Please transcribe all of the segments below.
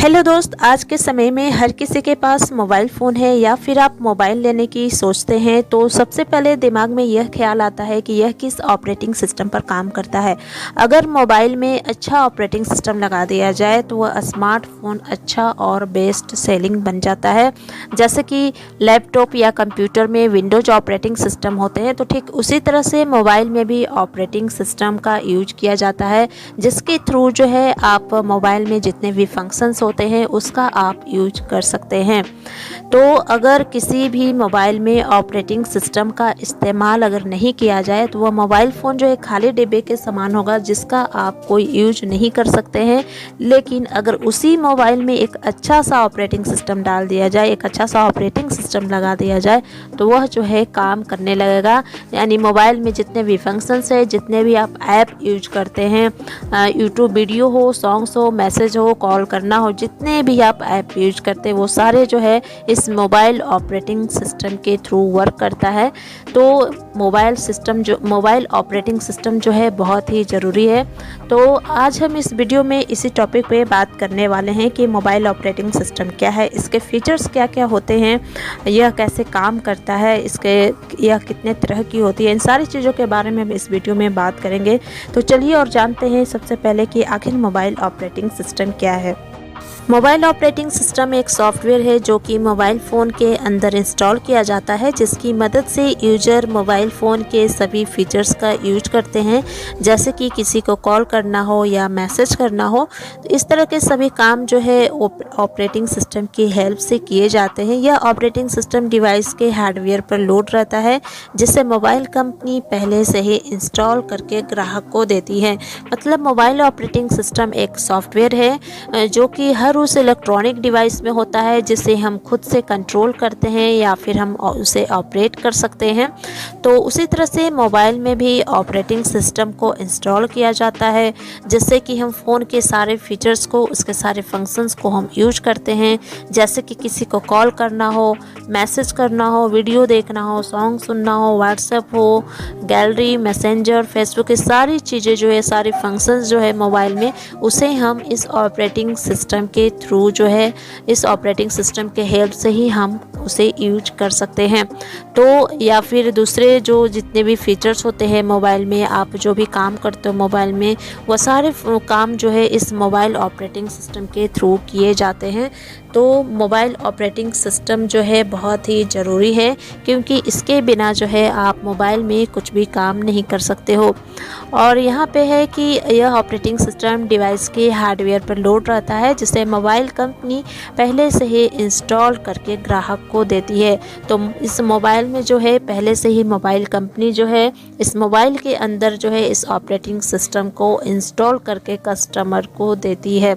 Hello दोस्त, आज के समय में हर किसी के पास मोबाइल फ़ोन है या फिर आप मोबाइल लेने की सोचते हैं तो सबसे पहले दिमाग में यह ख्याल आता है कि यह किस ऑपरेटिंग सिस्टम पर काम करता है। अगर मोबाइल में अच्छा ऑपरेटिंग सिस्टम लगा दिया जाए तो वह स्मार्टफोन अच्छा और बेस्ट सेलिंग बन जाता है। जैसे कि लैपटॉप या कंप्यूटर में विंडोज ऑपरेटिंग सिस्टम होते हैं, तो ठीक उसी तरह से मोबाइल में भी ऑपरेटिंग सिस्टम का यूज किया जाता है, जिसके थ्रू जो है आप मोबाइल में जितने भी फंक्शंस होते हैं उसका आप यूज कर सकते हैं। तो अगर किसी भी मोबाइल में ऑपरेटिंग सिस्टम का इस्तेमाल अगर नहीं किया जाए तो वह मोबाइल फ़ोन जो है खाली डिब्बे के समान होगा, जिसका आप कोई यूज नहीं कर सकते हैं। लेकिन अगर उसी मोबाइल में एक अच्छा सा ऑपरेटिंग सिस्टम डाल दिया जाए, एक अच्छा सा ऑपरेटिंग सिस्टम लगा दिया जाए, तो वह जो है काम करने लगेगा। यानी मोबाइल में जितने भी फंक्शंस है, जितने भी आप ऐप यूज करते हैं, यूट्यूब वीडियो हो, सॉन्ग्स हो, मैसेज हो, कॉल करना हो, जितने भी आप ऐप यूज करते हैं वो सारे जो है इस मोबाइल ऑपरेटिंग सिस्टम के थ्रू वर्क करता है। तो मोबाइल ऑपरेटिंग सिस्टम जो है बहुत ही ज़रूरी है। तो आज हम इस वीडियो में इसी टॉपिक पे बात करने वाले हैं कि मोबाइल ऑपरेटिंग सिस्टम क्या है, इसके फीचर्स क्या क्या होते हैं, यह कैसे काम करता है, यह कितने तरह की होती है, इन सारी चीज़ों के बारे में हम इस वीडियो में बात करेंगे। तो चलिए और जानते हैं सबसे पहले कि आखिर मोबाइल ऑपरेटिंग सिस्टम क्या है। मोबाइल ऑपरेटिंग सिस्टम एक सॉफ्टवेयर है जो कि मोबाइल फ़ोन के अंदर इंस्टॉल किया जाता है, जिसकी मदद से यूजर मोबाइल फ़ोन के सभी फीचर्स का यूज करते हैं। जैसे कि किसी को कॉल करना हो या मैसेज करना हो, तो इस तरह के सभी काम जो है ऑपरेटिंग सिस्टम की हेल्प से किए जाते हैं। यह ऑपरेटिंग सिस्टम डिवाइस के हार्डवेयर पर लोड रहता है, जिसे मोबाइल कंपनी पहले से ही इंस्टॉल करके ग्राहक को देती है। मतलब मोबाइल ऑपरेटिंग सिस्टम एक सॉफ्टवेयर है जो कि हर उस इलेक्ट्रॉनिक डिवाइस में होता है, जिसे हम खुद से कंट्रोल करते हैं या फिर हम उसे ऑपरेट कर सकते हैं। तो उसी तरह से मोबाइल में भी ऑपरेटिंग सिस्टम को इंस्टॉल किया जाता है, जिससे कि हम फ़ोन के सारे फीचर्स को, उसके सारे फंक्शंस को हम यूज करते हैं। जैसे कि किसी को कॉल करना हो, मैसेज करना हो, वीडियो देखना हो, सॉन्ग सुनना हो, व्हाट्सएप हो, गैलरी, मैसेंजर, फेसबुक, ये सारी चीज़ें जो है, सारे फंक्शंस जो है मोबाइल में, उसे हम इस ऑपरेटिंग सिस्टम के थ्रू जो है, इस ऑपरेटिंग सिस्टम के हेल्प से ही हम उसे यूज कर सकते हैं। तो या फिर दूसरे जो जितने भी फीचर्स होते हैं मोबाइल में, आप जो भी काम करते हो मोबाइल में, वो सारे काम जो है इस मोबाइल ऑपरेटिंग सिस्टम के थ्रू किए जाते हैं। तो मोबाइल ऑपरेटिंग सिस्टम जो है बहुत ही ज़रूरी है, क्योंकि इसके बिना जो है आप मोबाइल में कुछ भी काम नहीं कर सकते हो। और यहाँ पे है कि यह ऑपरेटिंग सिस्टम डिवाइस के हार्डवेयर पर लोड रहता है, जिसे मोबाइल कंपनी पहले से ही इंस्टॉल करके ग्राहक को देती है। तो इस मोबाइल में जो है पहले से ही मोबाइल कंपनी जो है इस मोबाइल के अंदर जो है इस ऑपरेटिंग सिस्टम को इंस्टॉल करके कस्टमर को देती है।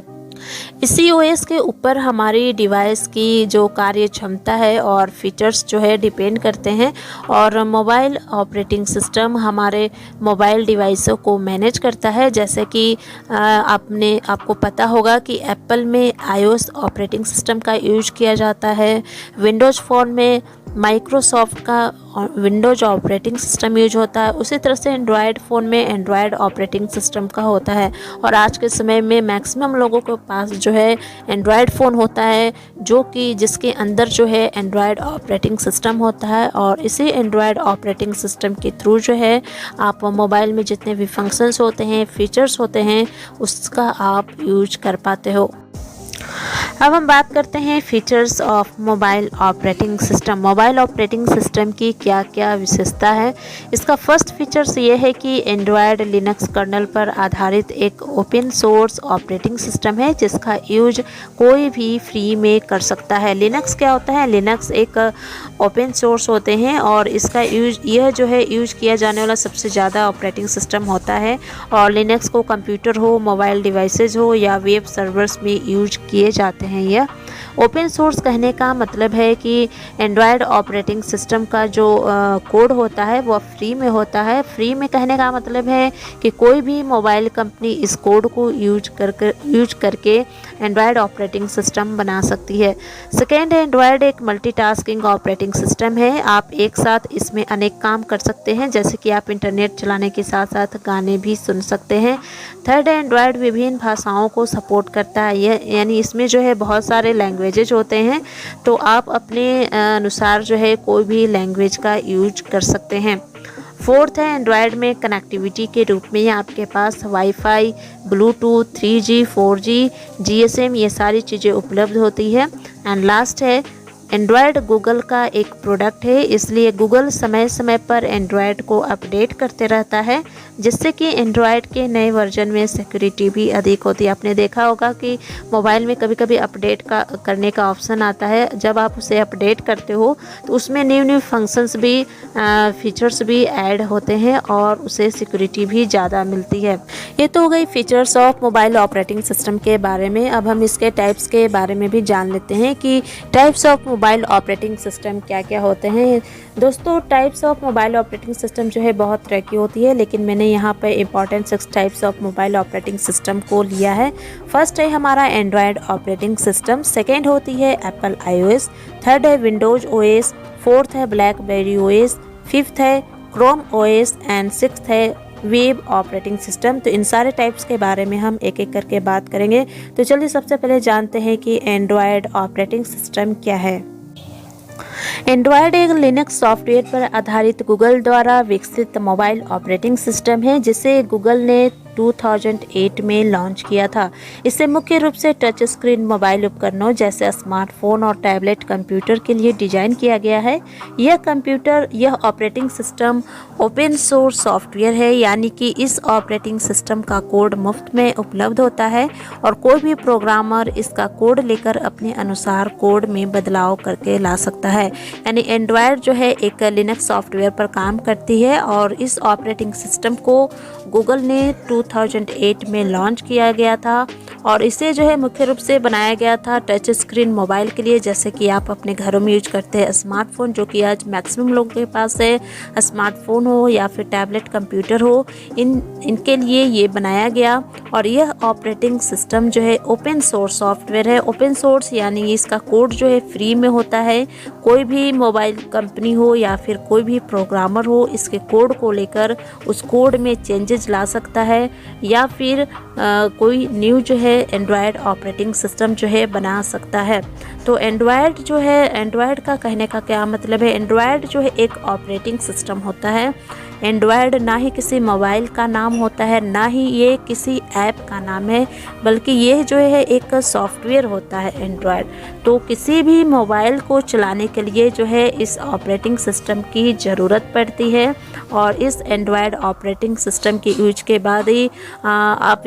इसी ओएस के ऊपर हमारी डिवाइस की जो कार्य क्षमता है और फीचर्स जो है डिपेंड करते हैं। और मोबाइल ऑपरेटिंग सिस्टम हमारे मोबाइल डिवाइसों को मैनेज करता है। जैसे कि आपको पता होगा कि एप्पल में iOS ऑपरेटिंग सिस्टम का यूज किया जाता है, विंडोज़ फ़ोन में माइक्रोसॉफ्ट का विंडोज ऑपरेटिंग सिस्टम यूज होता है, उसी तरह से एंड्रॉयड फ़ोन में एंड्रॉयड ऑपरेटिंग सिस्टम का होता है। और आज के समय में मैक्सिमम लोगों के पास जो है एंड्रॉयड फ़ोन होता है, जिसके अंदर जो है एंड्रॉयड ऑपरेटिंग सिस्टम होता है। और इसी एंड्रॉयड ऑपरेटिंग सिस्टम के थ्रू जो है आप मोबाइल में जितने भी फंक्शंस होते हैं, फीचर्स होते हैं, उसका आप यूज कर पाते हो। अब हम बात करते हैं features of mobile operating system. Mobile operating system की क्या क्या विशेषता है। इसका फर्स्ट फीचर्स ये है कि एंड्रॉयड लिनक्स कर्नल पर आधारित एक ओपन सोर्स ऑपरेटिंग सिस्टम है, जिसका यूज कोई भी फ्री में कर सकता है। लिनक्स क्या होता है? लिनक्स एक ओपन सोर्स होते हैं और इसका यह जो है यूज किया जाने वाला सबसे ज़्यादा ऑपरेटिंग सिस्टम होता है। और लिनक्स को कंप्यूटर हो, मोबाइल डिवाइसेज हो या वेब सर्वर्स में यूज किए जाते हैं। यह ओपन सोर्स कहने का मतलब है कि एंड्रॉयड ऑपरेटिंग सिस्टम का जो कोड होता है वो फ्री में होता है। फ्री में कहने का मतलब है कि कोई भी मोबाइल कंपनी इस कोड को यूज करके एंड्रॉयड ऑपरेटिंग सिस्टम बना सकती है। सेकेंड है, एंड्रॉयड एक मल्टीटास्किंग ऑपरेटिंग सिस्टम है। आप एक साथ इसमें अनेक काम कर सकते हैं, जैसे कि आप इंटरनेट चलाने के साथ साथ गाने भी सुन सकते हैं। थर्ड है, एंड्रॉयड विभिन्न भाषाओं को सपोर्ट करता है। यह यानी इसमें जो है बहुत सारे लैंग्वेजेज होते हैं, तो आप अपने अनुसार जो है कोई भी लैंग्वेज का यूज कर सकते हैं। फोर्थ है, एंड्रॉयड में कनेक्टिविटी के रूप में आपके पास wifi, Bluetooth, 3G, 4G, GSM ये सारी चीज़ें उपलब्ध होती है। एंड लास्ट है, एंड्रॉयड गूगल का एक प्रोडक्ट है, इसलिए गूगल समय समय पर एंड्रॉयड को अपडेट करते रहता है, जिससे कि एंड्रॉयड के नए वर्जन में सिक्योरिटी भी अधिक होती है। आपने देखा होगा कि मोबाइल में कभी कभी अपडेट करने का ऑप्शन आता है। जब आप उसे अपडेट करते हो तो उसमें न्यू फंक्शंस भी फीचर्स भी ऐड होते हैं और उसे सिक्योरिटी भी ज़्यादा मिलती है। ये तो हो गई features of mobile operating system के बारे में। अब हम इसके टाइप्स के बारे में भी जान लेते हैं कि types of mobile operating system क्या क्या होते हैं। दोस्तों, types of mobile operating system जो है बहुत तरह की होती है, लेकिन मैंने यहाँ पर important 6 types of mobile operating system को लिया है। फर्स्ट है हमारा एंड्रॉयड ऑपरेटिंग सिस्टम, सेकेंड होती है एप्पल iOS, थर्ड है विंडोज OS, फोर्थ है ब्लैकबेरी OS, फिफ्थ है क्रोम OS एंड सिक्स्थ है वेब ऑपरेटिंग सिस्टम। तो इन सारे टाइप्स के बारे में हम एक एक करके बात करेंगे। तो चलिए सबसे पहले जानते हैं कि एंड्रॉयड ऑपरेटिंग सिस्टम क्या है। एंड्रॉयड एक लिनक्स सॉफ्टवेयर पर आधारित गूगल द्वारा विकसित मोबाइल ऑपरेटिंग सिस्टम है, जिसे गूगल ने 2008 में लॉन्च किया था। इसे मुख्य रूप से टच स्क्रीन मोबाइल उपकरणों जैसे स्मार्टफोन और टैबलेट कंप्यूटर के लिए डिजाइन किया गया है। यह operating system open source software है, यानी कि इस ऑपरेटिंग सिस्टम का कोड मुफ्त में उपलब्ध होता है और कोई भी प्रोग्रामर इसका कोड लेकर अपने अनुसार कोड में बदलाव करके ला सकता है। यानी एंड्रॉयड जो है एक लिनक्स सॉफ्टवेयर पर काम करती है और इस ऑपरेटिंग सिस्टम को गूगल ने 2008 में लॉन्च किया गया था और इसे जो है मुख्य रूप से बनाया गया था टच स्क्रीन मोबाइल के लिए, जैसे कि आप अपने घरों में यूज करते हैं स्मार्टफोन, जो कि आज मैक्सिमम लोगों के पास है। स्मार्टफोन हो या फिर टैबलेट कंप्यूटर हो, इनके लिए ये बनाया गया। और यह ऑपरेटिंग सिस्टम जो है ओपन सोर्स सॉफ्टवेयर है। ओपन सोर्स यानी इसका कोड जो है फ्री में होता है। कोई भी मोबाइल कंपनी हो या फिर कोई भी प्रोग्रामर हो, इसके कोड को लेकर उस कोड में चेंजेस ला सकता है या फिर कोई न्यू जो है एंड्रॉयड ऑपरेटिंग सिस्टम जो है बना सकता है। तो एंड्रॉयड जो है, एंड्रॉयड का कहने का क्या मतलब है, एंड्रॉयड जो है एक ऑपरेटिंग सिस्टम होता है। एंड्रॉयड ना ही किसी मोबाइल का नाम होता है, ना ही ये किसी ऐप का नाम है, बल्कि ये जो है एक सॉफ्टवेयर होता है एंड्रॉयड। तो किसी भी मोबाइल को चलाने के लिए जो है इस ऑपरेटिंग सिस्टम की ज़रूरत पड़ती है और इस एंड्रॉयड ऑपरेटिंग सिस्टम के यूज के बाद ही आप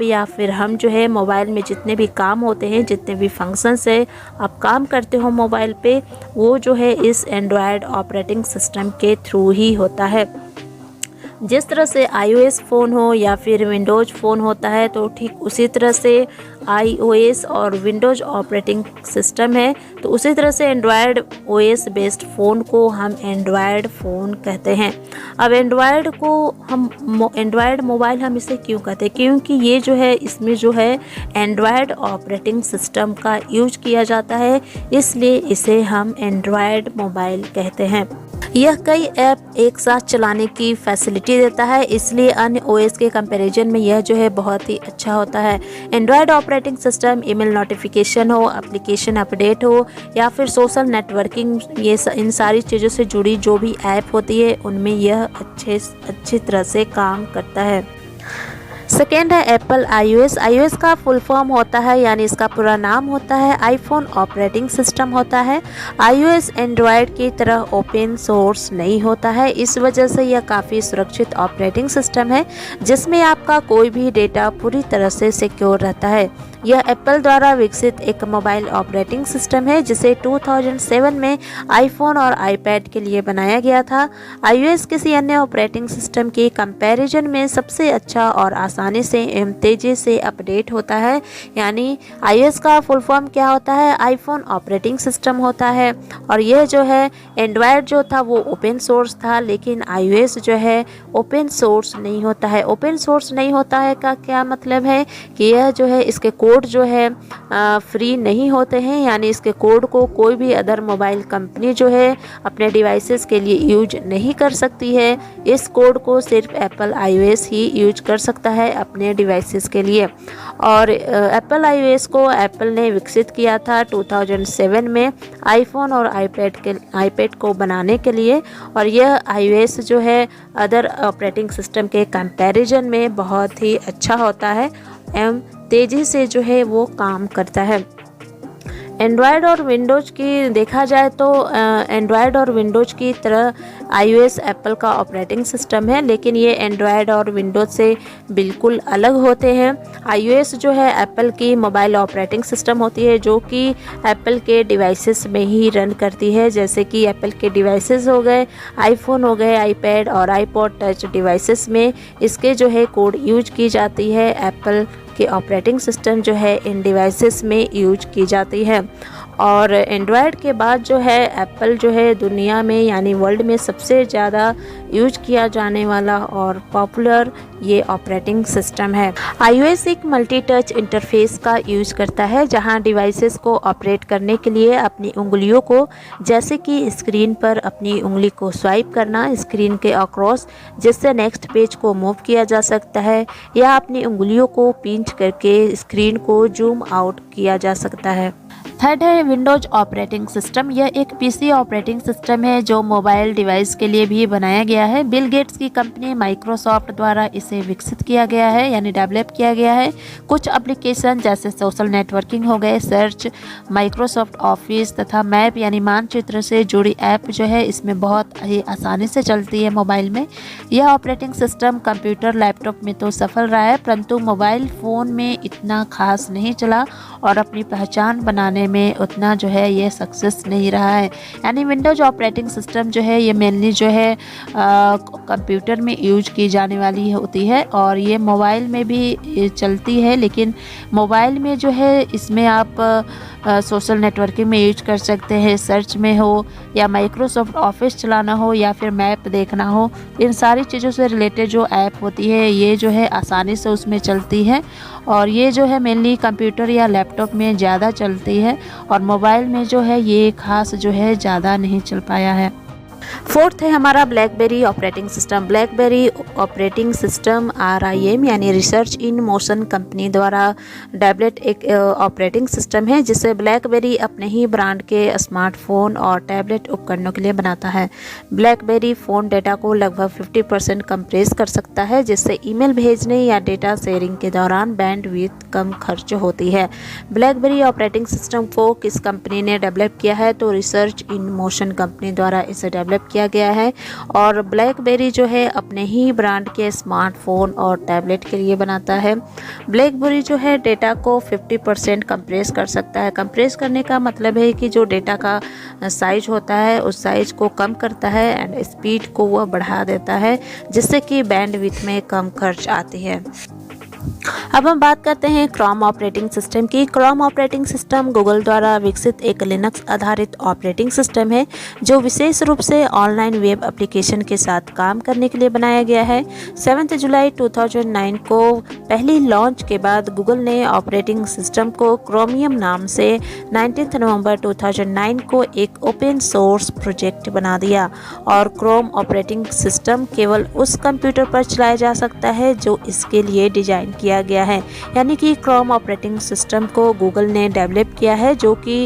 या फिर हम जो है मोबाइल में जितने भी काम होते हैं, जितने भी फंक्शंस है आप काम करते हो मोबाइल पे, वो जो है इस एंड्रॉयड ऑपरेटिंग सिस्टम के थ्रू ही होता है। जिस तरह से iOS फ़ोन हो या फिर विंडोज़ फ़ोन होता है, तो ठीक उसी तरह से iOS और विंडोज़ ऑपरेटिंग सिस्टम है, तो उसी तरह से एंड्रॉयड OS बेस्ड फ़ोन को हम एंड्रॉयड फ़ोन कहते हैं। अब एंड्रॉयड मोबाइल हम इसे क्यों कहते हैं, क्योंकि ये जो है इसमें जो है एंड्रॉयड ऑपरेटिंग सिस्टम का यूज किया जाता है, इसलिए इसे हम एंड्रॉयड मोबाइल कहते हैं। यह कई ऐप एक साथ चलाने की फैसिलिटी देता है, इसलिए अन्य OS के कंपैरिजन में यह जो है बहुत ही अच्छा होता है। Android operating system email notification हो, एप्लीकेशन अपडेट हो या फिर सोशल नेटवर्किंग, इन सारी चीज़ों से जुड़ी जो भी ऐप होती है उनमें यह अच्छी तरह से काम करता है। सेकेंड है एप्पल iOS। iOS का फुल फॉर्म होता है, यानी इसका पूरा नाम होता है आईफोन ऑपरेटिंग सिस्टम होता है। iOS एंड्रॉयड की तरह ओपन सोर्स नहीं होता है, इस वजह से यह काफ़ी सुरक्षित ऑपरेटिंग सिस्टम है जिसमें आपका कोई भी डेटा पूरी तरह से सिक्योर रहता है। यह एप्पल द्वारा विकसित एक मोबाइल ऑपरेटिंग सिस्टम है जिसे 2007 में आईफोन और आईपैड के लिए बनाया गया था। iOS किसी अन्य ऑपरेटिंग सिस्टम के कंपैरिजन में सबसे अच्छा और आसान आसानी से एवं तेज़ी से अपडेट होता है। यानी iOS का फुल फॉर्म क्या होता है? आईफोन ऑपरेटिंग सिस्टम होता है। और यह जो है एंड्रॉयड जो था वो ओपन सोर्स था, लेकिन iOS जो है ओपन सोर्स नहीं होता है। ओपन सोर्स नहीं होता है का क्या मतलब है कि यह जो है इसके कोड जो है फ्री नहीं होते हैं, यानी इसके कोड को कोई भी अदर मोबाइल कंपनी जो है अपने डिवाइसेस के लिए यूज नहीं कर सकती है। इस कोड को सिर्फ एप्पल iOS ही यूज कर सकता है अपने डिवाइसेस के लिए। और एप्पल iOS को एप्पल ने विकसित किया था 2007 में आईफोन और आईपैड को बनाने के लिए। और यह iOS जो है अदर ऑपरेटिंग सिस्टम के कंपैरिजन में बहुत ही अच्छा होता है एवं तेज़ी से जो है वो काम करता है। एंड्रॉयड और विंडोज़ की देखा जाए तो एंड्रॉयड और विंडोज़ की तरह iOS एप्पल का ऑपरेटिंग सिस्टम है, लेकिन ये एंड्रॉयड और विंडोज़ से बिल्कुल अलग होते हैं। iOS जो है एप्पल की मोबाइल ऑपरेटिंग सिस्टम होती है जो कि एप्पल के डिवाइसेस में ही रन करती है, जैसे कि एप्पल के डिवाइसेस हो गए, आईफोन हो गए, आईपैड और आईपॉड टच डिवाइसेस में इसके जो है कोड यूज की जाती है। एप्पल की ऑपरेटिंग सिस्टम जो है इन डिवाइसेस में यूज की जाती है। और एंड्रॉयड के बाद जो है एप्पल जो है दुनिया में यानी वर्ल्ड में सबसे ज़्यादा यूज किया जाने वाला और पॉपुलर ये ऑपरेटिंग सिस्टम है। iOS एक मल्टी टच इंटरफेस का यूज करता है, जहां डिवाइसेस को ऑपरेट करने के लिए अपनी उंगलियों को, जैसे कि स्क्रीन पर अपनी उंगली को स्वाइप करना स्क्रीन के अक्रॉस जिससे नेक्स्ट पेज को मूव किया जा सकता है, या अपनी उंगलियों को पिंच करके स्क्रीन को जूम आउट किया जा सकता है। थर्ड है विंडोज ऑपरेटिंग सिस्टम। यह एक पीसी ऑपरेटिंग सिस्टम है जो मोबाइल डिवाइस के लिए भी बनाया गया है। बिल गेट्स की कंपनी माइक्रोसॉफ्ट द्वारा इसे विकसित किया गया है, यानी डेवलप किया गया है। कुछ एप्लीकेशन जैसे सोशल नेटवर्किंग हो गए, सर्च, माइक्रोसॉफ्ट ऑफिस तथा मैप यानी मानचित्र से जुड़ी ऐप जो है इसमें बहुत ही आसानी से चलती है मोबाइल में। यह ऑपरेटिंग सिस्टम कंप्यूटर, लैपटॉप में तो सफल रहा है, परंतु मोबाइल फ़ोन में इतना खास नहीं चला और अपनी पहचान बनाने में उतना जो है ये सक्सेस नहीं रहा है। यानी विंडोज ऑपरेटिंग सिस्टम जो है ये मेनली जो है कंप्यूटर में यूज की जाने वाली होती है और ये मोबाइल में भी चलती है, लेकिन मोबाइल में जो है इसमें आप सोशल नेटवर्किंग में यूज कर सकते हैं, सर्च में हो या माइक्रोसॉफ्ट ऑफिस चलाना हो या फिर मैप देखना हो, इन सारी चीज़ों से रिलेटेड जो ऐप होती है ये जो है आसानी से उसमें चलती है। और ये जो है मेनली कंप्यूटर या लैपटॉप में ज़्यादा चलती है और मोबाइल में जो है ये खास जो है ज़्यादा नहीं चल पाया है। फोर्थ है हमारा blackberry operating system. Blackberry operating system RIM यानी रिसर्च इन मोशन कंपनी द्वारा डेवलप्ड एक ऑपरेटिंग सिस्टम है जिसे ब्लैकबेरी अपने ही ब्रांड के स्मार्टफोन और टैबलेट उपकरणों के लिए बनाता है। ब्लैकबेरी फ़ोन डेटा को लगभग 50% कंप्रेस कर सकता है, जिससे ईमेल भेजने या डेटा शेयरिंग के दौरान बैंडविड्थ कम खर्च होती है। ब्लैकबेरी ऑपरेटिंग सिस्टम को किस कंपनी ने डेवलप किया है? तो रिसर्च इन मोशन कंपनी द्वारा इसे डेवलप किया गया है। और ब्लैकबेरी जो है अपने ही ब्रांड के स्मार्टफोन और टैबलेट के लिए बनाता है। ब्लैकबेरी जो है डेटा को 50% कंप्रेस कर सकता है। कंप्रेस करने का मतलब है कि जो डेटा का साइज होता है उस साइज को कम करता है एंड स्पीड को वह बढ़ा देता है, जिससे कि बैंडविड्थ में कम खर्च आती है। अब हम बात करते हैं क्रोम ऑपरेटिंग सिस्टम की। क्रोम ऑपरेटिंग सिस्टम गूगल द्वारा विकसित एक लिनक्स आधारित ऑपरेटिंग सिस्टम है जो विशेष रूप से ऑनलाइन वेब एप्लीकेशन के साथ काम करने के लिए बनाया गया है। 7 जुलाई 2009 को पहली लॉन्च के बाद गूगल ने ऑपरेटिंग सिस्टम को क्रोमियम नाम से 19 नवंबर 2009 को एक ओपन सोर्स प्रोजेक्ट बना दिया और क्रोम ऑपरेटिंग सिस्टम केवल उस कंप्यूटर पर चलाया जा सकता है जो इसके लिए डिजाइन किया गया है। यानी कि क्रोम ऑपरेटिंग सिस्टम को गूगल ने डेवलप किया है जो कि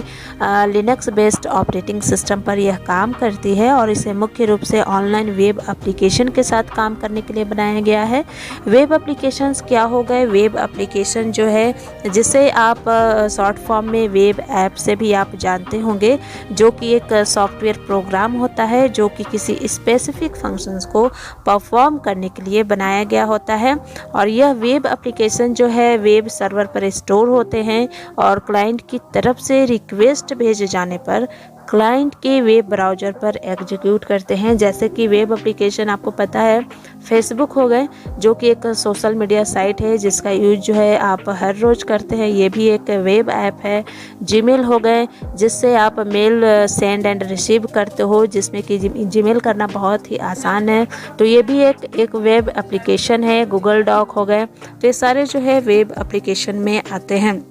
लिनक्स बेस्ड ऑपरेटिंग सिस्टम पर यह काम करती है और इसे मुख्य रूप से ऑनलाइन वेब एप्लीकेशन के साथ काम करने के लिए बनाया गया है। वेब एप्लीकेशंस क्या हो गए? वेब एप्लीकेशन जो है जिसे आप शॉर्ट फॉर्म में वेब ऐप से भी आप जानते होंगे, जो कि एक सॉफ्टवेयर प्रोग्राम होता है जो कि किसी स्पेसिफिक फंक्शंस को परफॉर्म करने के लिए बनाया गया होता है। और यह वेब एप्लीकेशन जो है वेब सर्वर पर स्टोर होते हैं और क्लाइंट की तरफ से रिक्वेस्ट भेजे जाने पर क्लाइंट के वेब ब्राउज़र पर एग्जीक्यूट करते हैं। जैसे कि वेब एप्लीकेशन आपको पता है फेसबुक हो गए, जो कि एक सोशल मीडिया साइट है जिसका यूज जो है आप हर रोज़ करते हैं, ये भी एक वेब ऐप है। जीमेल हो गए, जिससे आप मेल सेंड एंड रिसीव करते हो, जिसमें कि जीमेल करना बहुत ही आसान है, तो ये भी एक वेब एप्लीकेशन है। गूगल डॉक हो गए, तो ये सारे जो है वेब एप्लीकेशन में आते हैं।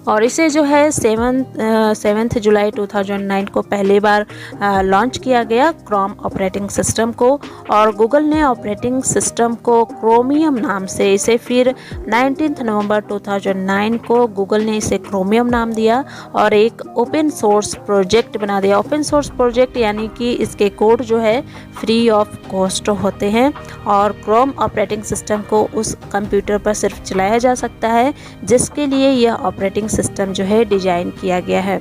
और इसे जो है 7 जुलाई 2009 को पहली बार लॉन्च किया गया क्रोम ऑपरेटिंग सिस्टम को, और गूगल ने ऑपरेटिंग सिस्टम को क्रोमियम नाम से इसे फिर 19 नवंबर 2009 को गूगल ने इसे क्रोमियम नाम दिया और एक ओपन सोर्स प्रोजेक्ट बना दिया। ओपन सोर्स प्रोजेक्ट यानी कि इसके कोड जो है फ्री ऑफ कॉस्ट होते हैं और क्रोम ऑपरेटिंग सिस्टम को उस कंप्यूटर पर सिर्फ चलाया जा सकता है जिसके लिए यह ऑपरेटिंग सिस्टम जो है डिजाइन किया गया है।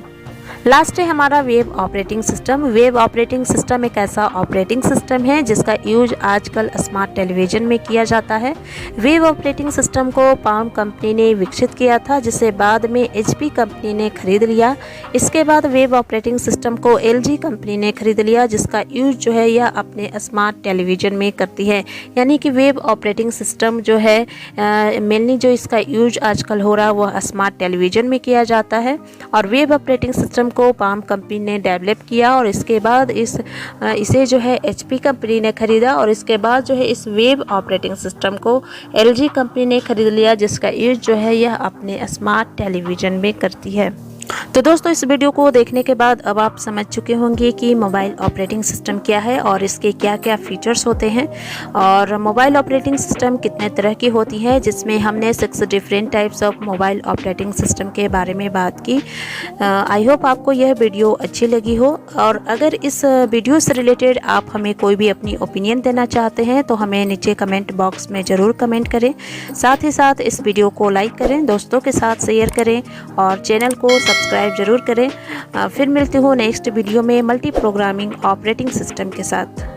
लास्ट है हमारा web operating system. Web operating system एक ऐसा ऑपरेटिंग सिस्टम है जिसका यूज आजकल स्मार्ट टेलीविज़न में किया जाता है। वेब ऑपरेटिंग सिस्टम को पाल्म कंपनी ने विकसित किया था, जिसे बाद में HP कंपनी ने खरीद लिया। इसके बाद वेब ऑपरेटिंग सिस्टम को LG कंपनी ने खरीद लिया, जिसका यूज जो है यह अपने स्मार्ट टेलीविज़न में करती है। यानी कि वेब ऑपरेटिंग सिस्टम जो है मेनली जो इसका यूज आजकल हो रहा है वह स्मार्ट टेलीविज़न में किया जाता है। और वेब ऑपरेटिंग सिस्टम को पाल्म कंपनी ने डेवलप किया और इसके बाद इसे जो है HP कंपनी ने खरीदा और इसके बाद जो है इस वेब ऑपरेटिंग सिस्टम को LG कंपनी ने खरीद लिया, जिसका यूज जो है यह अपने स्मार्ट टेलीविज़न में करती है। तो दोस्तों, इस वीडियो को देखने के बाद अब आप समझ चुके होंगे कि मोबाइल ऑपरेटिंग सिस्टम क्या है और इसके क्या क्या फीचर्स होते हैं और मोबाइल ऑपरेटिंग सिस्टम कितने तरह की होती है, जिसमें हमने 6 different types of mobile operating system के बारे में बात की। आई होप आपको यह वीडियो अच्छी लगी हो, और अगर इस वीडियो से रिलेटेड आप हमें कोई भी अपनी ओपिनियन देना चाहते हैं तो हमें नीचे कमेंट बॉक्स में ज़रूर कमेंट करें। साथ ही साथ इस वीडियो को लाइक करें, दोस्तों के साथ शेयर करें और चैनल को सब्सक्राइब जरूर करें। फिर मिलती हूँ नेक्स्ट वीडियो में मल्टी प्रोग्रामिंग ऑपरेटिंग सिस्टम के साथ।